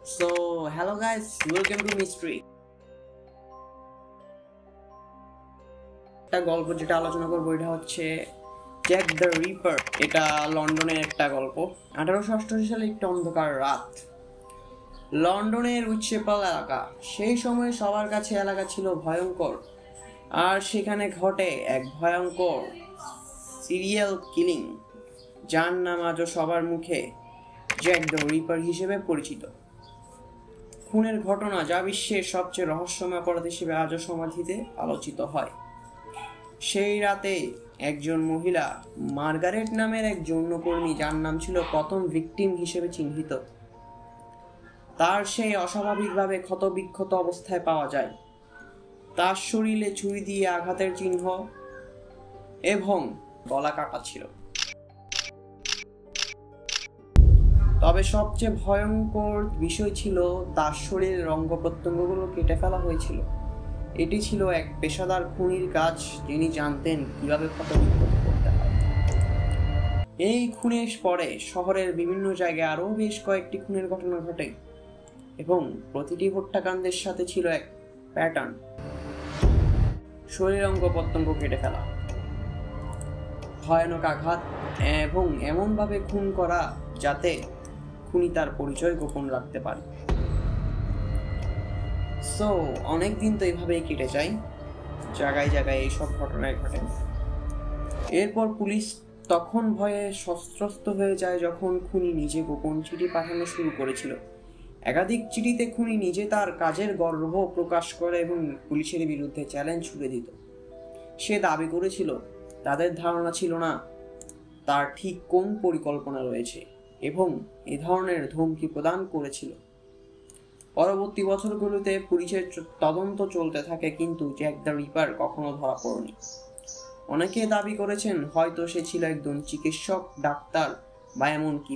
So, hello guys, welcome to Mystery. একটা গল্প যেটা আলোচনা করবো এটা হচ্ছে জ্যাক দ্য রিপার। এটা লন্ডনের একটা গল্প। 1888 সালে একটা অন্ধকার রাত, লন্ডনের উইচেপল এলাকা। সেই সময় সবার কাছে এলাকা ছিল ভয়ঙ্কর, আর সেখানে ঘটে এক ভয়ঙ্কর সিরিয়াল কিলিং, যার নাম আজও সবার মুখে জ্যাক দ্য রিপার হিসেবে পরিচিত। খুনের ঘটনা যা বিশ্বের সবচেয়ে রহস্যময় অপরাধ হিসেবে আজও সমাধিতে আলোচিত হয়। সেই রাতে একজন মহিলা, মার্গারেট নামের এক যৌনকর্মী, যার নাম ছিল প্রথম ভিকটিম হিসেবে চিহ্নিত, তার সেই অস্বাভাবিকভাবে ক্ষতবিক্ষত অবস্থায় পাওয়া যায়। তার শরীরে ছুরি দিয়ে আঘাতের চিহ্ন এবং গলা কাটা ছিল। তবে সবচেয়ে ভয়ঙ্কর বিষয় ছিল তার শরীরের অঙ্গ প্রত্যঙ্গগুলো কেটে ফেলা হয়েছিল। এটি ছিল এক পেশাদার খুনির কাজ, যিনি জানতেন কিভাবে ক্ষতবিক্ষত করতে হয়। এই খুনের পরে শহরের বিভিন্ন জায়গায় আরও বেশ কয়েকটি খুনের ঘটনা ঘটে, এবং প্রতিটি হত্যাকাণ্ডের সাথে ছিল এক প্যাটার্ন: শরীর অঙ্গ প্রত্যঙ্গ কেটে ফেলা, ভয়ানক আঘাত, এবং এমনভাবে খুন করা যাতে খুনি তার পরিচয় গোপন রাখতে পারে। সো অনেকদিন তো এইভাবেই কেটে যায়, জায়গায় জায়গায় এইসব ঘটনায় ঘটে। এরপর পুলিশ তখন ভয়ে সন্ত্রস্ত হয়ে যায় যখন খুনি নিজে গোপন চিঠি পাঠানো শুরু করেছিল। একাধিক চিঠিতে খুনি নিজে তার কাজের গর্ব প্রকাশ করে এবং পুলিশের বিরুদ্ধে চ্যালেঞ্জ ছুড়ে দিত। সে দাবি করেছিল তাদের ধারণা ছিল না তার ঠিক কোন পরিকল্পনা রয়েছে, এবং এ ধরনের ধমকি প্রদান করেছিল। পরবর্তী বছরগুলোতে পুলিশের তদন্ত চলতে থাকে, কিন্তু জ্যাক দ্য রিপার কখনো ধরা পড়েনি। অনেকে দাবি করেছেন হয়তো সে ছিল একজন চিকিৎসক, ডাক্তার, বা এমনকি